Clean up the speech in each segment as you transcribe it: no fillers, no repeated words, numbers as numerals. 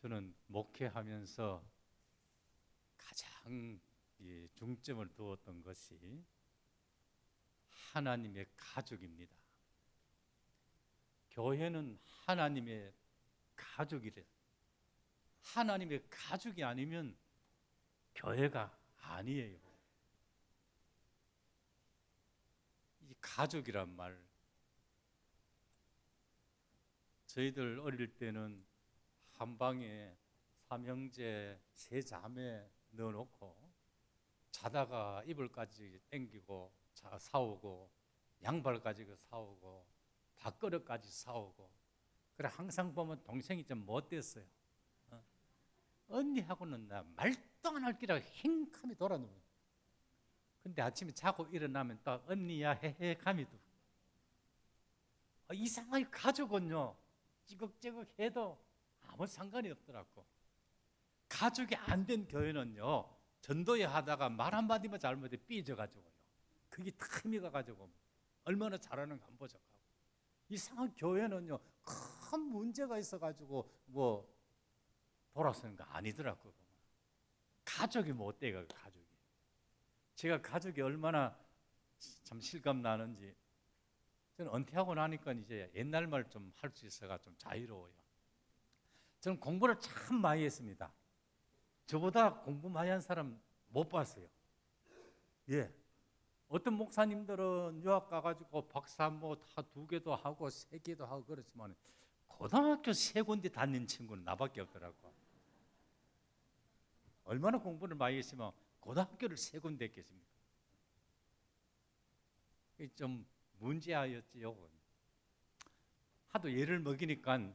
저는 목회하면서 가장 중점을 두었던 것이 하나님의 가족입니다. 교회는 하나님의 가족이래. 하나님의 가족이 아니면 교회가 아니에요. 이 가족이란 말, 저희들 어릴 때는 한 방에 삼형제 세 자매 넣어놓고 자다가 이불까지 땡기고 사오고 양발 가지고 사오고 밥그릇까지 사오고, 그래 항상 보면 동생이 좀 못됐어요. 언니하고는 나 말도 안 할 기라 행감이 돌아누워요. 근데 아침에 자고 일어나면 또 언니야 헤헤 감이도. 이상하게 가족은요 찌걱찌걱 해도 아무 상관이 없더라고. 가족이 안 된 교회는요 전도회 하다가 말 한마디만 잘못해 삐져가지고요 그게 틈이 가가지고 얼마나 잘하는가 안 보자고. 이상한 교회는요 큰 문제가 있어가지고 뭐 돌아서는 거 아니더라고요. 가족이 못돼요. 가족이. 제가 가족이 얼마나 참 실감 나는지, 저는 은퇴하고 나니까 이제 옛날 말 좀 할 수 있어가 좀 자유로워요. 저는 공부를 참 많이 했습니다. 저보다 공부 많이 한 사람 못 봤어요. 예. 어떤 목사님들은 유학 가가지고 박사 뭐 다 2개도 하고 3개도 하고 그렇지만 고등학교 3군데 다닌 친구는 나밖에 없더라고. 얼마나 공부를 많이 했으면 고등학교를 3군데 했겠습니까? 좀 문제아였지요. 하도 예를 먹이니까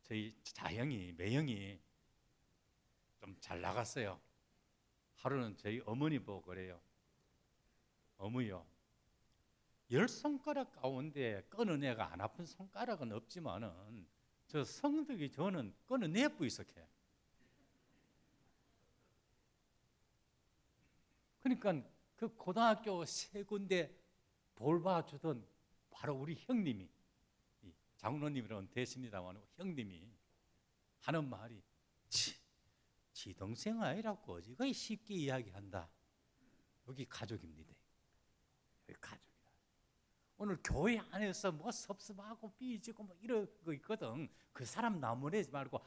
저희 매형이 좀 잘 나갔어요. 하루는 저희 어머니 보고 그래요. 어머니요, 10손가락 가운데 끊어내가 안 아픈 손가락은 없지만은 저 성덕이 저는 끊어내고 있었게. 그러니까 그 고등학교 3군데 돌봐주던 바로 우리 형님이, 장로님이라고는 됐습니다만 형님이 하는 말이, 지 동생 아니라고 어지가 쉽게 이야기한다. 여기 가족입니다. 여기 가족이다. 오늘 교회 안에서 뭐 섭섭하고 삐지고 뭐 이런 거 있거든. 그 사람 나무래지 말고,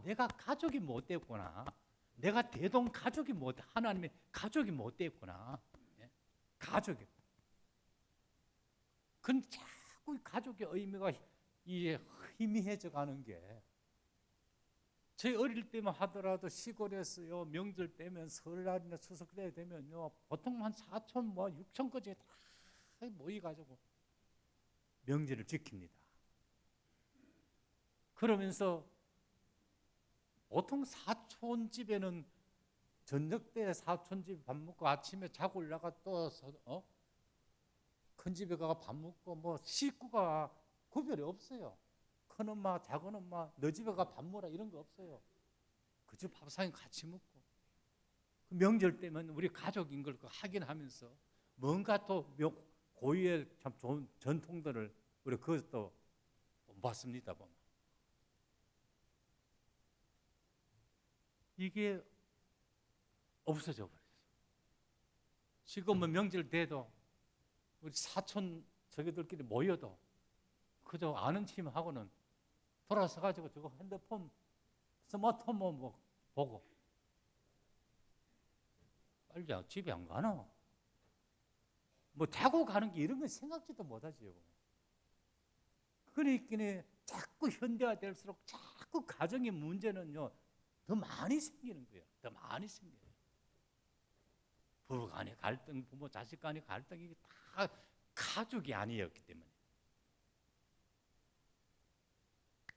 내가 가족이 못 됐구나. 내가 대동 가족이 하나님의 가족이 못 됐구나. 가족이. 근데 자꾸 가족의 의미가 이제 희미해져 가는 게, 저희 어릴 때만 하더라도 시골에서요 명절 때면 설날이나 추석 때 되면요 보통 한 4천 뭐 6천까지 다 모여가지고 명절을 지킵니다. 그러면서 보통 사촌 집에는 저녁 때 사촌 집 밥 먹고 아침에 자고 올라가 또 큰 집에 가서 밥 먹고, 뭐 식구가 구별이 없어요. 큰 엄마, 작은 엄마, 너 집에 가 밥 먹으라 이런 거 없어요. 그저 밥상에 같이 먹고, 그 명절 때면 우리 가족인 걸 확인하면서 뭔가 또 고유의 참 좋은 전통들을 우리 그것도 봤습니다. 보면 이게 없어져 버렸어요. 지금은 명절 때도 우리 사촌 저기들끼리 모여도 그저 아는 팀하고는 돌아서 가지고 저거 핸드폰, 스마트폰 뭐 보고, 빨리 집에 안 가나? 뭐 자고 가는 게 이런 건 생각지도 못하지요. 그러니까 자꾸 현대화될수록 자꾸 가정의 문제는요 더 많이 생기는 거예요. 더 많이 생겨요. 부부 간의 갈등, 부모 자식 간의 갈등이 다 가족이 아니었기 때문에.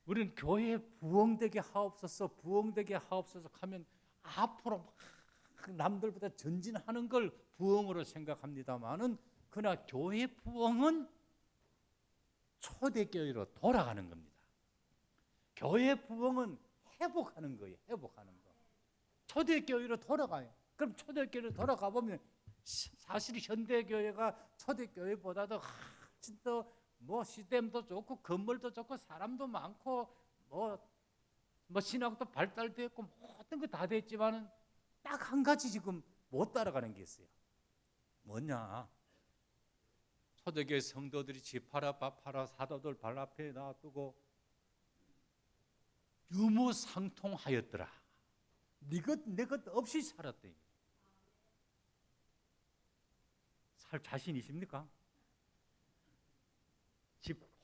우리는 교회에 부흥되게 하옵소서, 부흥되게 하옵소서 하면 앞으로 막 남들보다 전진하는 걸 부흥으로 생각합니다만은, 그러나 교회 부흥은 초대교회로 돌아가는 겁니다. 교회 부흥은 회복하는 거예요. 회복하는 거. 초대교회로 돌아가요. 그럼 초대교회로 돌아가 보면 사실 현대교회가 초대교회보다도 진짜 뭐 시스템도 좋고 건물도 좋고 사람도 많고 뭐 뭐 신학도 발달됐고 모든 거 다 됐지만은 딱 한 가지 지금 못 따라가는 게 있어요. 뭐냐? 초대교회 성도들이 집 팔아 밥 팔아 사도들 발 앞에 놔두고 유무상통하였더라. 네 것 내 것 없이 살았대. 살 자신 있습니까?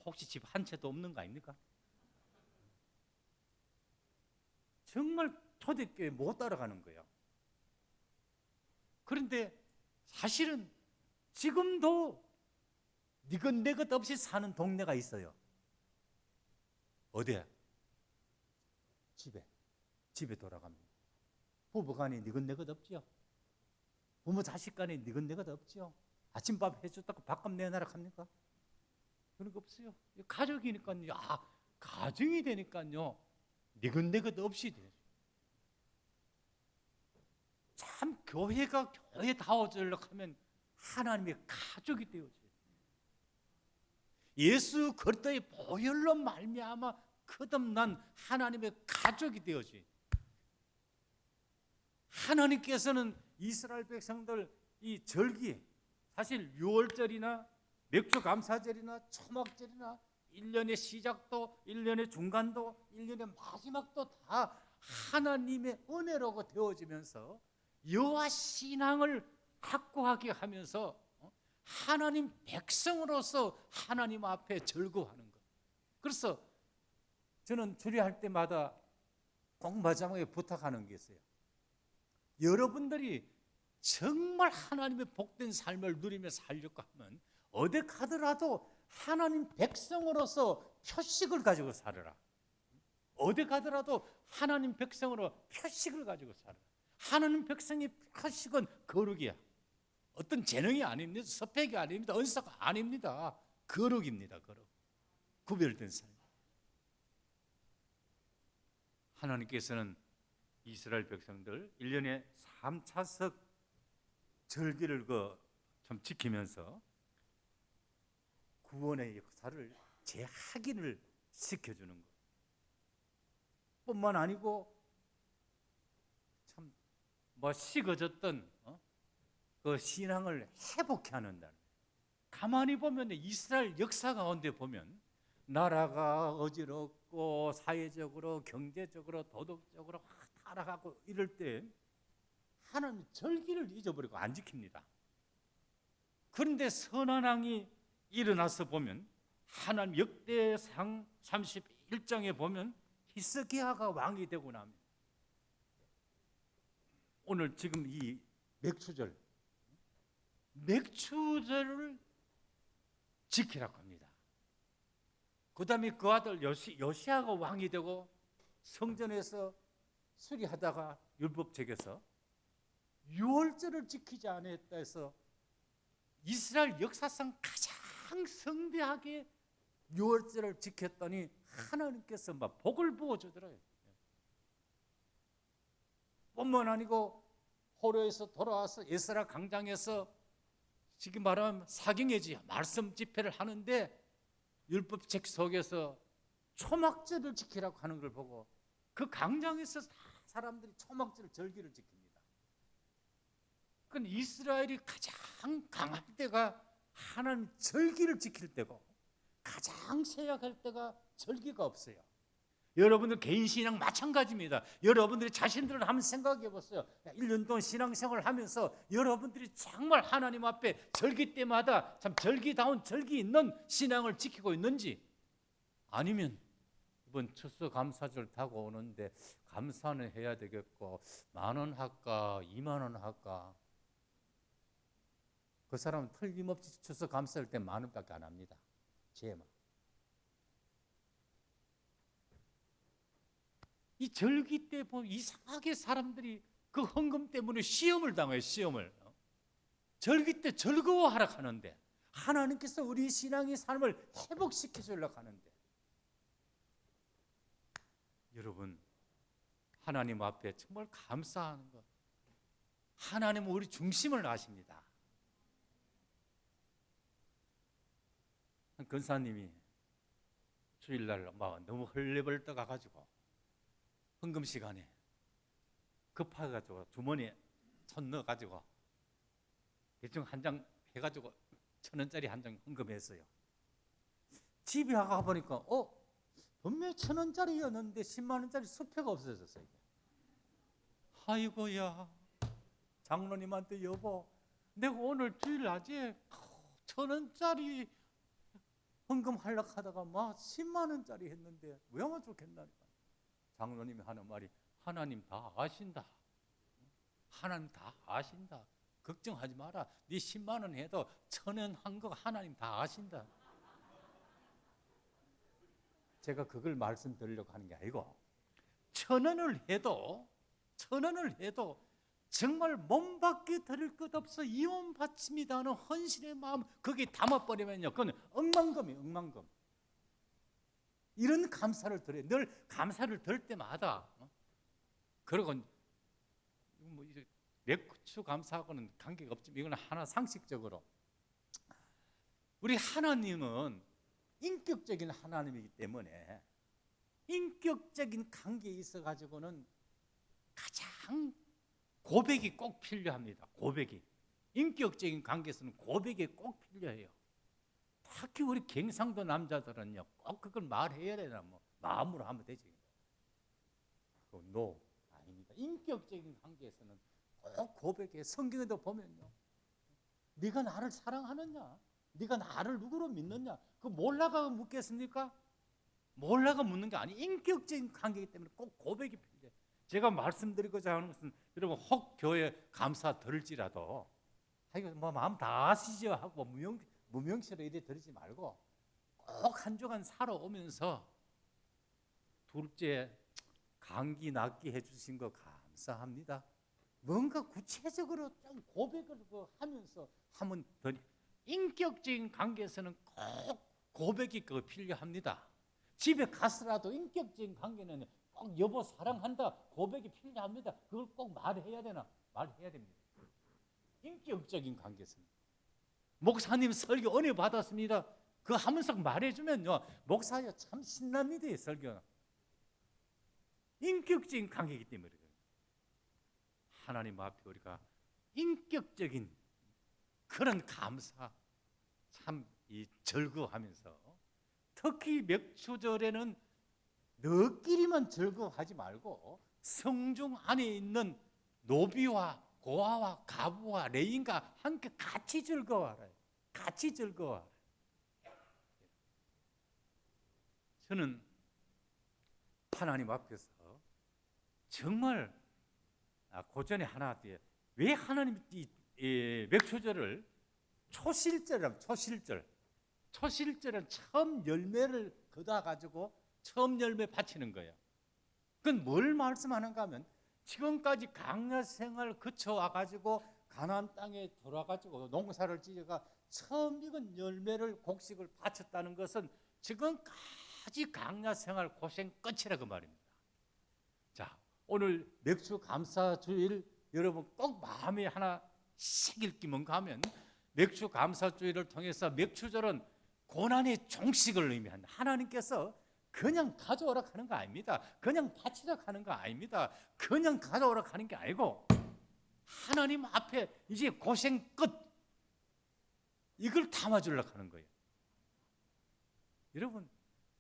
혹시 집 한 채도 없는 거 아닙니까? 정말 초대교회 못 따라가는 거예요. 그런데 사실은 지금도 네 것 내 것 없이 사는 동네가 있어요. 어디에? 집에 돌아갑니다. 부부간에 네 것 내 것 없지요. 부모 자식 간에 네 것 내 것 없지요. 아침밥 해줬다고 밥값 내놔라 합니까? 그런 거 없어요. 가족이니까요. 가정이 되니까요. 네 것 내 것 없이 돼요. 참 교회가 교회다워지려고 하면 하나님의 가족이 되어져요. 예수 그리스도의 보혈로 말미암아 거듭난 하나님의 가족이 되어져요. 하나님께서는 이스라엘 백성들 이 절기, 사실 유월절이나 맥주감사절이나 초막절이나 1년의 시작도 1년의 중간도 1년의 마지막도 다 하나님의 은혜로 되어지면서 여호와 신앙을 확고하게 하면서 하나님 백성으로서 하나님 앞에 절거하는 것. 그래서 저는 주례할 때마다 꼭 마지막에 부탁하는 게 있어요. 여러분들이 정말 하나님의 복된 삶을 누리며 살려고 하면 어디 가더라도 하나님 백성으로서 표식을 가지고 살아라. 어디 가더라도 하나님 백성으로 표식을 가지고 살아라. 하나님 백성의 표식은 거룩이야. 어떤 재능이 아닙니다. 스펙이 아닙니다. 은사가 아닙니다. 거룩입니다. 거룩. 구별된 삶. 하나님께서는 이스라엘 백성들 1년에 3차석 절기를 좀 지키면서 구원의 역사를 재확인을 시켜주는 것 뿐만 아니고 참 식어졌던 그 신앙을 회복해 하는다. 가만히 보면 이스라엘 역사 가운데 보면 나라가 어지럽고 사회적으로 경제적으로 도덕적으로 타락하고 이럴 때 하나님 절기를 잊어버리고 안 지킵니다. 그런데 선한 왕이 일어나서 보면 하나님 역대상 31장에 보면 히스기야가 왕이 되고 나면 오늘 지금 이 맥추절을 지키라고 합니다. 그 다음에 그 아들 요시야가 왕이 되고 성전에서 수리하다가 율법책에서 유월절을 지키지 않았다 해서 이스라엘 역사상 가장 성대하게 유월절을 지켰더니 하나님께서 막 복을 부어주더라고요. 뿐만 아니고 호로에서 돌아와서 에스라 강당에서 지금 말하면 사경회지 말씀 집회를 하는데 율법책 속에서 초막절을 지키라고 하는 걸 보고 그 강장에서 사람들이 초막절 절기를 지킵니다. 그건 이스라엘이 가장 강할 때가 하나님 절기를 지킬 때고 가장 쇠약할 때가 절기가 없어요. 여러분들 개인 신앙 마찬가지입니다. 여러분들이 자신들을 한번 생각해 보세요. 1년 동안 신앙생활을 하면서 여러분들이 정말 하나님 앞에 절기 때마다 참 절기다운 절기 있는 신앙을 지키고 있는지, 아니면 이번 추수감사절 타고 오는데 감사는 해야 되겠고 10,000원 할까 20,000원 할까, 그 사람은 틀림없이 추수감사할 때 10,000원밖에 안 합니다. 제만. 이 절기 때 보면 이상하게 사람들이 그 헌금 때문에 시험을 당해요. 시험을. 절기 때 즐거워하라 하는데 하나님께서 우리 신앙의 삶을 회복시켜 주려고 하는데, 여러분 하나님 앞에 정말 감사하는 것. 하나님은 우리 중심을 아십니다. 한 근사님이 주일날 막 너무 헐레벌떡 가가지고 헌금 시간에 급해가지고 주머니에 손 넣어가지고 대충 한 장 해가지고 1,000원짜리 한 장 헌금했어요. 집에 가 보니까 분명히 1,000원짜리였는데 10만 원짜리 수표가 없어졌어요. 이게. 아이고야, 장로님한테 여보, 내가 오늘 주일낮에 1,000원짜리 헌금하려고 하다가 막 10만 원짜리 했는데 왜 하면 좋겠나니까. 장로님이 하는 말이 하나님 다 아신다. 하나님 다 아신다. 걱정하지 마라. 네 10만 원 해도 1,000원 한 거 하나님 다 아신다. 제가 그걸 말씀드리려고 하는 게 아니고 1,000원을 해도 정말 몸 밖에 드릴 것 없어 이혼 바칩니다는 헌신의 마음 거기에 담아버리면요, 그건 억만금이에요. 억만금. 이런 감사를 드려요. 늘 감사를 들 때마다. 그리고 뭐 이제 맥주 감사하고는 관계가 없지만 이건 하나 상식적으로 우리 하나님은 인격적인 하나님이기 때문에 인격적인 관계에 있어 가지고는 가장 고백이 꼭 필요합니다. 고백이. 인격적인 관계에서는 고백이 꼭 필요해요. 특히 우리 갱상도 남자들은요, 꼭 그걸 말해야 되나, 뭐 마음으로 하면 되지. 노, 아닙니다. 인격적인 관계에서는 꼭 고백해. 성경에도 보면요, 네가 나를 사랑하느냐, 네가 나를 누구로 믿느냐, 그 몰라가 묻겠습니까? 몰라가 묻는 게 아니, 인격적인 관계이기 때문에 꼭 고백이 필요해. 제가 말씀드리고자 하는 것은 여러분 혹 교회 감사 들을지라도 뭐 마음 다 아시죠 하고 무명시로 이래 들으지 말고 꼭 한 주간 살아오면서 둘째 감기 낫게 해주신 거 감사합니다. 뭔가 구체적으로 좀 고백을 하면서 하면 더 인격적인 관계에서는 꼭 고백이 필요합니다. 집에 가서라도 인격적인 관계는 꼭 여보 사랑한다 고백이 필요합니다. 그걸 꼭 말해야 되나? 말해야 됩니다. 인격적인 관계에서는 목사님 설교 은혜 받았습니다. 그거 하면서 말해주면요, 목사님 참 신납니다. 설교. 인격적인 관계이기 때문에 하나님 앞에 우리가 인격적인 그런 감사 참 즐거워하면서 특히 맥주절에는 너끼리만 즐거워하지 말고 성중 안에 있는 노비와 고아와 가부와 레인과 함께 같이 즐거워하라. 같이 즐거워하라. 저는 하나님 앞에서 정말 고전에 하나 왜 하나님 이 맥주절을 초실절은 처음 열매를 거둬 가지고 처음 열매 바치는 거예요. 그건 뭘 말씀하는가 하면 지금까지 광야 생활 거쳐와 가지고 가나안 땅에 돌아 가지고 농사를 지어가 처음 익은 열매를 곡식을 바쳤다는 것은 지금까지 광야 생활 고생 끝이라 그 말입니다. 자, 오늘 맥주 감사 주일 여러분 꼭 마음에 하나 새길 게 뭔가 하면 맥주 감사 주일을 통해서 맥주절은 고난의 종식을 의미한다. 하나님께서 그냥 가져오라 하는 거 아닙니다. 그냥 바치라 하는 거 아닙니다. 그냥 가져오라 하는 게 아니고 하나님 앞에 이제 고생 끝 이걸 담아주려고 하는 거예요. 여러분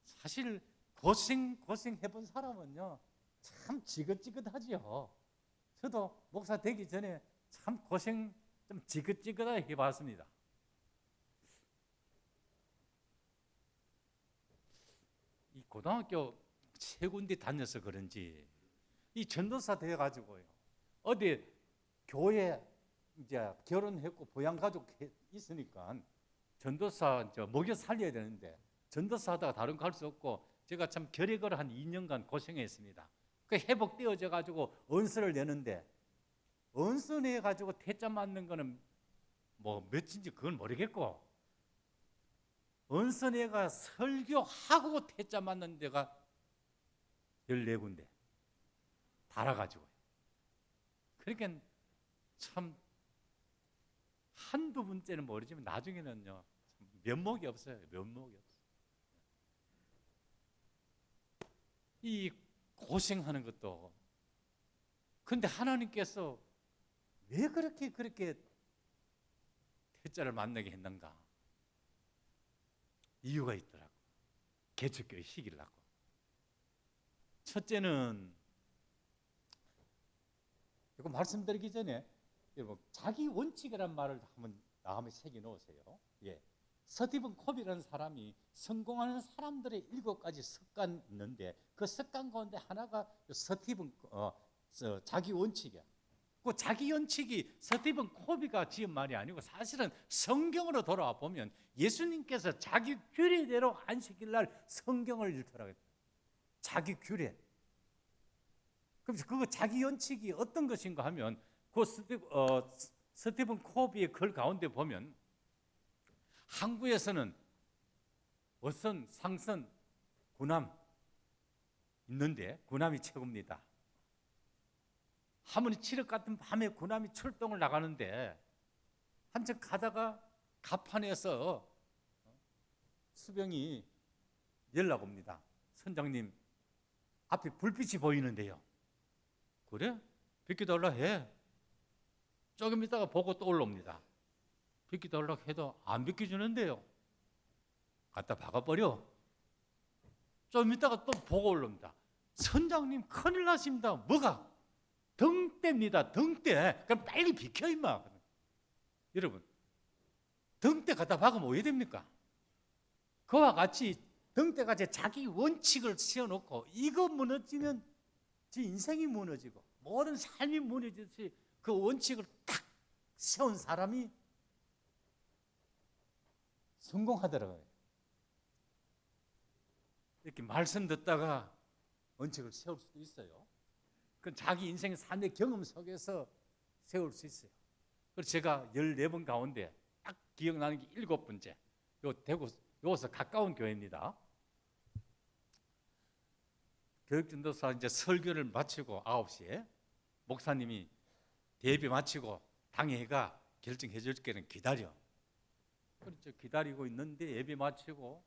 사실 고생해본 사람은요 참 지긋지긋하지요. 저도 목사 되기 전에 참 고생 좀 지긋지긋하게 해봤습니다. 이 고등학교 세 군데 다녀서 그런지 이 전도사 되어가지고요 어디 교회 이제 결혼했고 부양 가족 있으니까 전도사 먹여 살려야 되는데 전도사 하다가 다른 거 할 수 없고 제가 참 결핵을 한 2년간 고생했습니다. 그 회복되어져 가지고 언서를 내는데 언서 내 가지고 태자 맞는 거는 뭐 몇인지 그건 모르겠고 언서 내가 설교하고 태자 맞는 데가 14군데 달아가지고요. 그러니까 참 한두 번째는 모르지만 나중에는요 면목이 없어요. 면목이 없어요. 이 고생하는 것도. 근데 하나님께서 왜 그렇게 태자를 만나게 했는가? 이유가 있더라고. 개척교회 시키려고. 첫째는 이거 말씀드리기 전에 여러분 자기 원칙이라는 말을 한번 마음에 새겨 놓으세요. 예. 스티븐 코비라는 사람이 성공하는 사람들의 7가지 습관이 있는데 그 습관 가운데 하나가 스티븐 자기 원칙이야. 그 자기 원칙이 스티븐 코비가 지은 말이 아니고 사실은 성경으로 돌아와 보면 예수님께서 자기 규례대로 안식일 날 성경을 읽더라고요. 자기 규례. 그래서 그 자기 원칙이 어떤 것인가 하면 그 스티븐 코비의 글 가운데 보면 항구에서는 어선, 상선, 군함 있는데 군함이 최고입니다. 하모니 7월 같은 밤에 군함이 출동을 나가는데 한참 가다가 갑판에서 수병이 연락 옵니다. 선장님, 앞에 불빛이 보이는데요. 그래? 비켜달라 해. 조금 있다가 보고 또 올라옵니다. 비켜달라 해도 안 비켜주는데요. 갖다 박아버려. 좀 있다가 또 보고 올라옵니다. 선장님 큰일 나십니다. 뭐가? 등대입니다. 등대. 그럼 빨리 비켜 임마. 여러분, 등대 갖다 박으면 어떻게 됩니까? 그와 같이 등대같이 자기 원칙을 세워놓고 이거 무너지면 제 인생이 무너지고 모든 삶이 무너지듯이 그 원칙을 탁 세운 사람이 성공하더라고요. 이렇게 말씀 듣다가 원칙을 세울 수도 있어요. 그건 자기 인생의 삶의 경험 속에서 세울 수 있어요. 그래서 제가 14번 가운데 딱 기억나는 게 7번째. 요 대구, 요서 가까운 교회입니다. 교육전도사 이제 설교를 마치고 9시에 목사님이 대비 마치고 당회가 결정해 줄 때는 기다려. 그렇죠. 기다리고 있는데 예배 마치고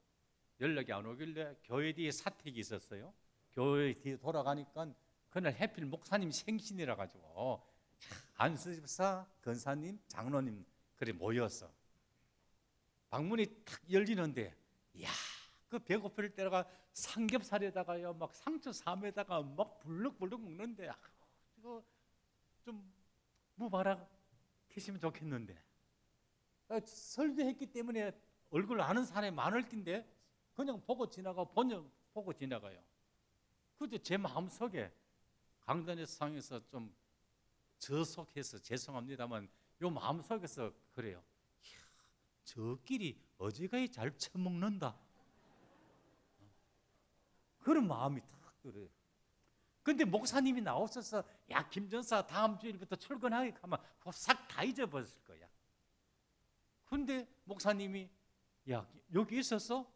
연락이 안 오길래 교회 뒤에 사택이 있었어요. 교회 뒤에 돌아가니까 그날 해필 목사님 생신이라 가지고 안수집사, 권사님, 장로님 그래 모였어. 방문이 탁 열리는데 이야, 그 배고플 때가 삼겹살에다가요 막 상추 삶에다가 막 불룩불룩 먹는데 이거 좀 무바라 계시면 좋겠는데 설교했기 때문에 얼굴 아는 사람이 많을 텐데 그냥 보고 지나가고 번역 보고 지나가요. 그저 제 마음속에 강단에서 좀 저속해서 죄송합니다만 요 마음속에서 그래요. 이야, 저끼리 어지간히 잘 처먹는다. 그런 마음이 탁 들어요. 근데 목사님이 나오셔서 야 김전사 다음 주일부터 출근하게 하면 싹 다 잊어버렸을 거야. 근데 목사님이 야 여기 있어서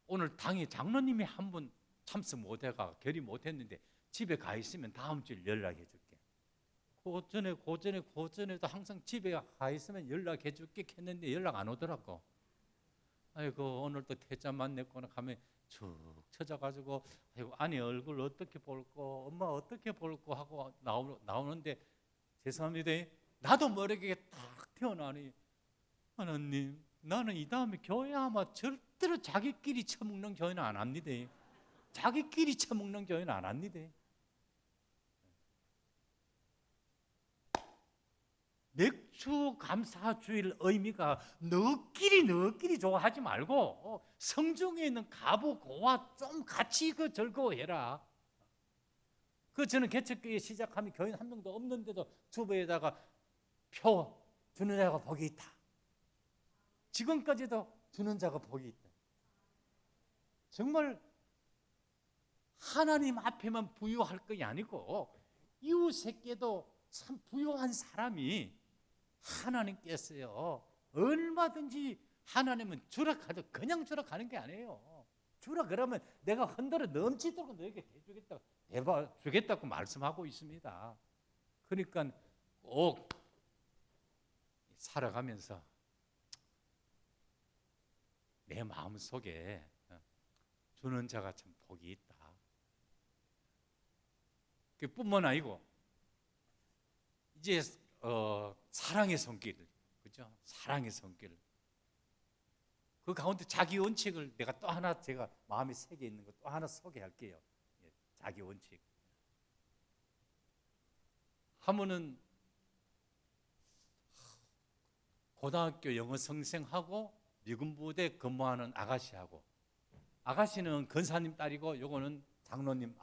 오늘 당에 장로님이 한 분 참석 못해가 결의 못했는데 집에 가 있으면 다음 주일 연락해 줄게. 고전에도 항상 집에 가 있으면 연락해 줄게 했는데 연락 안 오더라고. 아이고 오늘 또 태자 만났거나 가면 쭉 찾아가지고 아이고 아내 얼굴 어떻게 볼거 엄마 어떻게 볼거 하고 나오는데 죄송합니다. 나도 모르게 딱 태어나니 하나님 나는 이 다음에 교회 아마 절대로 자기끼리 처먹는 교회는 안 합니다. 자기끼리 처먹는 교회는 안 합니다. 맥주 감사주일 의미가 너끼리 좋아하지 말고 성중에 있는 가부 고와 좀 같이 그 즐거워해라. 그 저는 개척교회 시작하면 교인 한 명도 없는데도 주보에다가 표 주는 자가 복이 있다. 지금까지도 주는 자가 복이 있다. 정말 하나님 앞에만 부유할 것이 아니고 이웃에게도 참 부유한 사람이 하나님께서요 얼마든지 하나님은 주라 가도 그냥 주라 가는 게 아니에요. 주라 그러면 내가 흔들어 넘치도록 너에게 해주겠다, 대박 주겠다고 말씀하고 있습니다. 그러니까 꼭 살아가면서 내 마음 속에 주는 자가 참 복이 있다. 그뿐만 아니고 이제 사랑의 손길, 그죠? 사랑의 손길. 그 가운데 자기 원칙을 내가 또 하나 제가 마음에 새겨 있는 거 또 하나 소개할게요. 예, 자기 원칙. 하면은 고등학교 영어 선생하고 미군 부대 근무하는 아가씨하고, 아가씨는 건사님 딸이고 요거는 장로님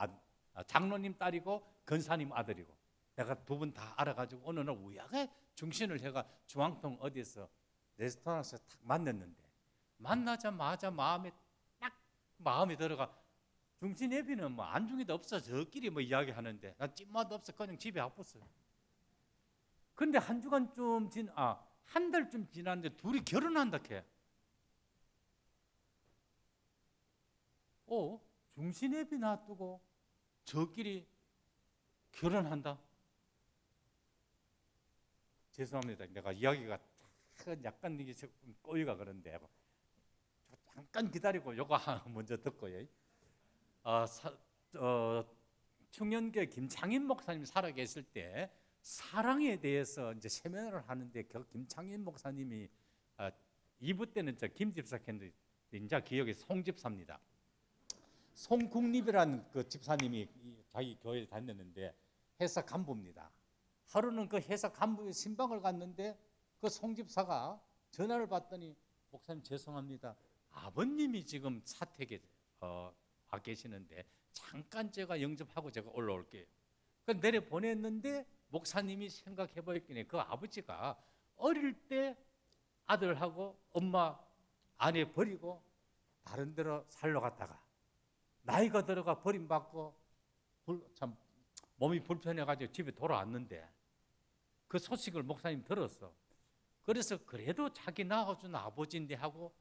딸이고 건사님 아들이고, 내가 두 분 다 알아가지고 어느 날 우연하게 중신을 해가 중앙동 어디에서 레스토랑에서 탁 만났는데, 만나자마자 마음에 들어가. 중신 애비는 뭐 안중에도 없어 저끼리 뭐 이야기하는데 나 찐맛 없어 그냥 집에 와봤어요. 근데 한 주간쯤 한 달쯤 지났는데 둘이 결혼한다 캐. 중신 애비 놔두고 저끼리 결혼한다. 죄송합니다. 내가 이야기가 약간 이게 꼬이가 그런데 잠깐 기다리고 요거 먼저 듣고요. 충현교 김창인 목사님 살아계실 때 사랑에 대해서 이제 세미나를 하는데 그 김창인 목사님이 2부 때는 김 집사했는데 이제 기억이 송 집사입니다. 송국립이라는 그 집사님이 자기 교회에 다녔는데 회사 간부입니다. 하루는 그 회사 간부의 신방을 갔는데 그 송 집사가 전화를 받더니 목사님 죄송합니다. 아버님이 지금 사택에 와 계시는데 잠깐 제가 영접하고 제가 올라올게요. 그 내려 보냈는데 목사님이 생각해 보였기에 그 아버지가 어릴 때 아들하고 엄마 아내 버리고 다른 데로 살러 갔다가 나이가 들어가 버림받고 참 몸이 불편해가지고 집에 돌아왔는데 그 소식을 목사님 들었어. 그래서 그래도 자기 낳아준 아버지인데 하고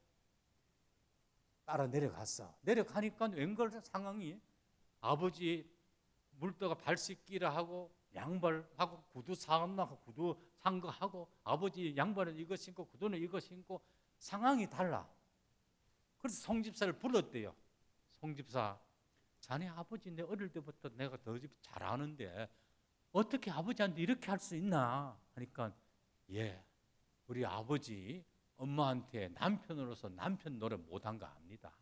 따라 내려갔어. 내려가니까 웬걸 상황이 아버지 물도가 발 씻기라 하고 양발하고 구두 사왔나고 구두 산 거 하고 아버지 양발은 이거 신고 구두는 이거 신고 상황이 달라. 그래서 송 집사를 불렀대요. 송 집사, 자네 아버지 내 어릴 때부터 내가 더 잘 아는데 어떻게 아버지한테 이렇게 할 수 있나 하니까, 예, 우리 아버지 엄마한테 남편으로서 남편 노릇 못한 거 압니다.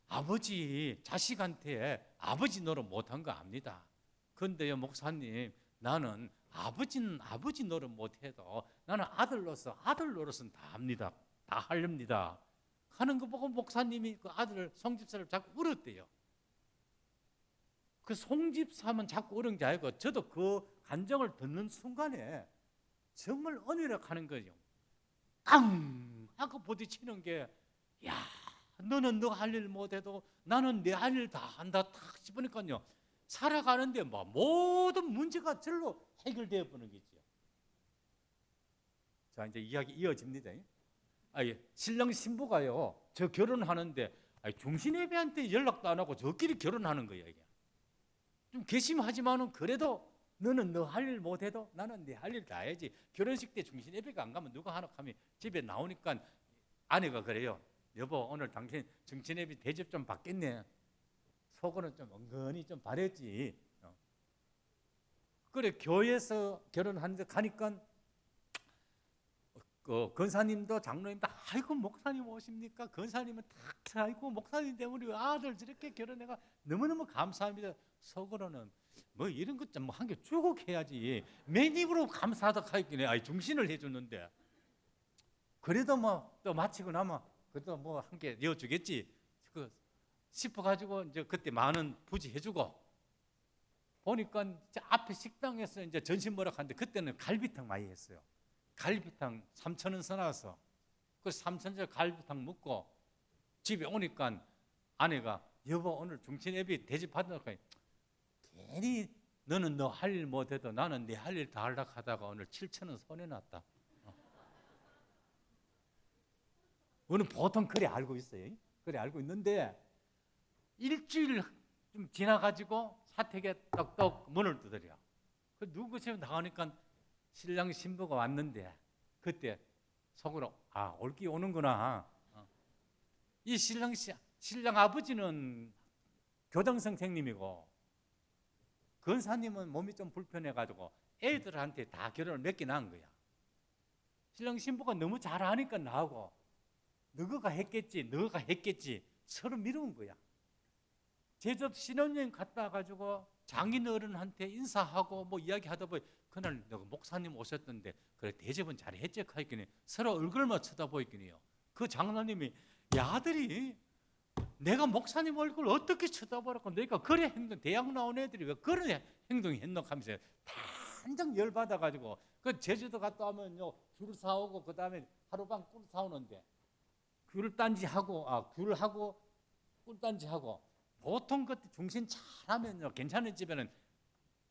아버지 자식한테 아버지 노릇 못한 거 압니다. 그런데요 목사님, 나는 아버지는 아버지 노릇 못해도 나는 아들로서 아들 노릇은 다 합니다. 다 하렵니다 하는 거 보고 목사님이 그 아들 송집사를 자꾸 울었대요. 그 송집사만 자꾸 울은 게 아니고 저도 그 간정을 듣는 순간에 정말 은혜력하는 거죠. 깡 하고 부딪히는 게, 야, 너는 너 할 일 못해도 나는 내 할 일 다 한다 탁 싶으니까요 살아가는데 뭐 모든 문제가 절로 해결되어 보는 거죠. 자, 이제 이야기 이어집니다. 신랑 신부가요 저 결혼하는데 중신예배한테 연락도 안 하고 저끼리 결혼하는 거예요. 이게 좀 괘씸하지만은 그래도 너는 너 할 일 못해도 나는 내 할 일 다 해야지. 결혼식 때 중신예배가 안 가면 누가 하나 하면 집에 나오니까 아내가 그래요. 여보, 오늘 당신 중신예배 대접 좀 받겠네. 속으로는 좀 은근히 좀 바랬지. 그래 교회에서 결혼하는데 가니까 건사님도 장로님도 아이고 목사님 오십니까? 건사님은 탁 아이고 목사님 때문에 우리 아들 저렇게 결혼해가 너무너무 감사합니다. 속으로는 뭐 이런 것 좀 한 개 주곡해야지. 맨입으로 감사하다 하겠네. 아이 중신을 해줬는데 그래도 뭐 또 마치고 나면 그래도 뭐 한 개 이어주겠지. 그 싶어가지고 이제 그때 많은 부지 해주고 보니까 이제 앞에 식당에서 이제 전신 먹으라는데 그때는 갈비탕 많이 했어요. 갈비탕 3,000원 써놔서 그 3,000원 갈비탕 먹고 집에 오니까 아내가 여보 오늘 중신예배 대접 받으니까 괜히 너는 너 할 일 못해도 나는 내 할 일 다 하려고 하다가 오늘 7,000원 손해놨다. 우리는 보통 그래 알고 있어요. 그래 알고 있는데 일주일 좀 지나가지고 사택에 떡떡 문을 두드려. 그 누구처럼 나오니까 신랑 신부가 왔는데 그때 속으로 올기 오는구나. 이 신랑 아버지는 교장 선생님이고 권사님은 몸이 좀 불편해가지고 애들한테 다 결혼을 맡겨놓은 거야. 신랑 신부가 너무 잘하니까 나하고 너가 했겠지 서로 미루는 거야. 제주도 신혼여행 갔다 가지고 장인 어른한테 인사하고 뭐 이야기하다 보니 그날 너가 목사님 오셨던데 그래 대접은 잘했지 하니까 서로 얼굴만 쳐다보이긴해요. 그 장로님이 야 아들이 내가 목사님 얼굴 어떻게 쳐다보라고 내가 그래 행동 대학 나온 애들이 왜 그런 행동 했노 하면서 단정 열받아가지고 그 제주도 갔다 오면요 귤 사오고 그 다음에 하루방 꿀 사오는데 귤하고 꿀단지하고 보통 그때 중신 잘하면요 괜찮은 집에는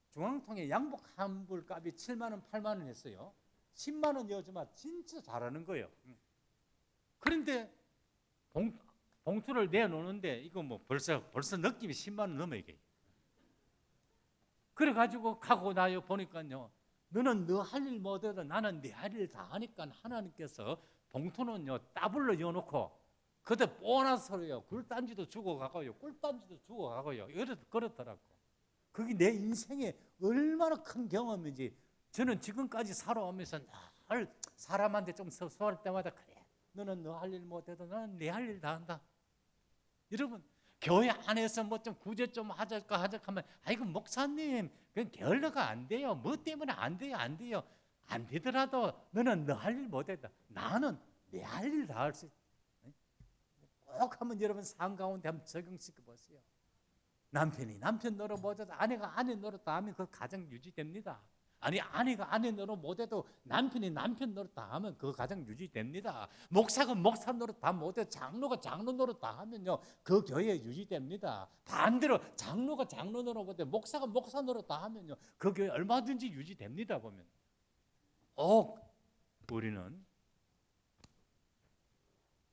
중앙통에 양복 한 벌 값이 7만 원 8만 원 했어요. 10만 원 여주마 진짜 잘하는 거예요. 그런데 봉투를 내놓는데 이거 뭐 벌써 느낌이 10만 원 넘어 이게. 그래가지고 가고 나요 보니까요 너는 너 할 일 못해도 나는 내 할 일 다 하니까 하나님께서 봉투는요 따블로 여놓고 그때 보너스로요 굴단지도 주고 가고요 꿀단지도 주고 가고요 그렇더라고. 그게 내 인생에 얼마나 큰 경험인지 저는 지금까지 살아오면서 늘 사람한테 좀 섭섭할 때마다 그래 너는 너 할 일 못해도 나는 내 할 일 다 한다. 여러분 교회 안에서 뭐 좀 구제 좀 하자 하면 아이고 목사님 그건 게을러가 안 돼요. 뭐 때문에 안 돼요. 안 되더라도 너는 너 할 일 못했다. 나는 내 할 일 다 할 수 있다. 꼭 한번 여러분 삶 가운데 한번 적용시켜 보세요. 남편이 남편 노릇 못해도 아내가 아내 노릇 다 하면 그 가정 유지됩니다. 아니 아내가 아내 노릇 못해도 남편이 남편 노릇 다 하면 그 가정 유지됩니다. 목사가 목사 노릇 다 못해도 장로가 장로 노릇 다 하면요 그 교회 유지됩니다. 반대로 장로가 장로 노릇 못해도 목사가 목사 노릇 다 하면요 그 교회 얼마든지 유지됩니다. 보면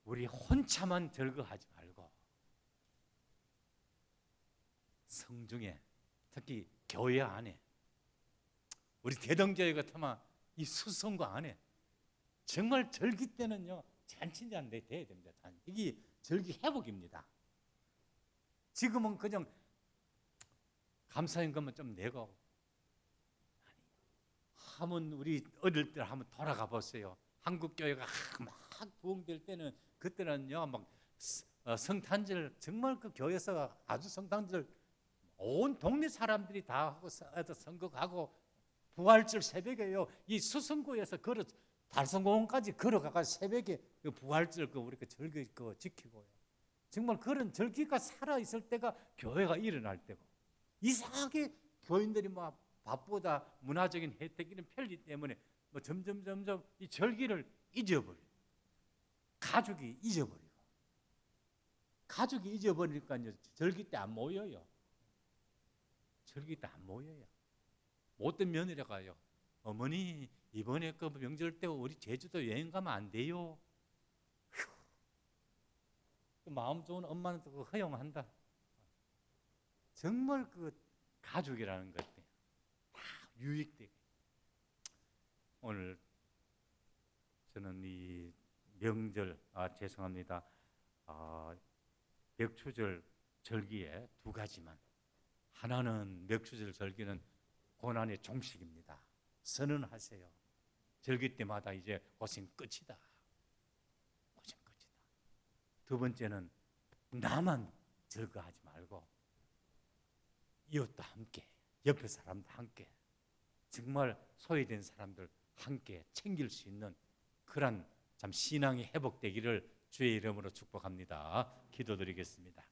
우리 혼자만 절거하지 말고 성중에 특히 교회 안에 우리 대동교회 같으면 이 수성과 안에 정말 절기 때는요 잔치잔 돼야 됩니다. 이게 절기 회복입니다. 지금은 그냥 감사임금은 좀 내고 하면 우리 어릴 때 한번 돌아가 보세요. 한국 교회가 막 부흥될 때는 그때는요 막 성탄절 정말 그 교회에서 아주 성탄절 온 동네 사람들이 다 하고 선거하고 부활절 새벽에요 이 수성구에서 달성공원까지 걸어가가 새벽에 그 부활절 우리 그 절기 지키고요. 정말 그런 절기가 살아 있을 때가 교회가 일어날 때고 이상하게 교인들이 막 바쁘다 문화적인 혜택이는 편리 때문에 뭐 점점 이 절기를 잊어버려요. 가족이 잊어버리니까요 절기 때 안 모여요. 못된 며느리가요 어머니 이번에 그 명절 때 우리 제주도 여행 가면 안 돼요. 마음 좋은 엄마는 또 허용한다. 정말 그 가족이라는 것 다 유익되게 오늘 저는 이 명절 죄송합니다. 맥추절 절기에 두 가지만 하나는 맥추절 절기는 고난의 종식입니다. 선언하세요. 절기 때마다 이제 고생 끝이다. 두 번째는 나만 절거하지 말고 이웃도 함께 옆에 사람도 함께 정말 소외된 사람들 함께 챙길 수 있는 그런 참 신앙이 회복되기를 주의 이름으로 축복합니다. 기도드리겠습니다.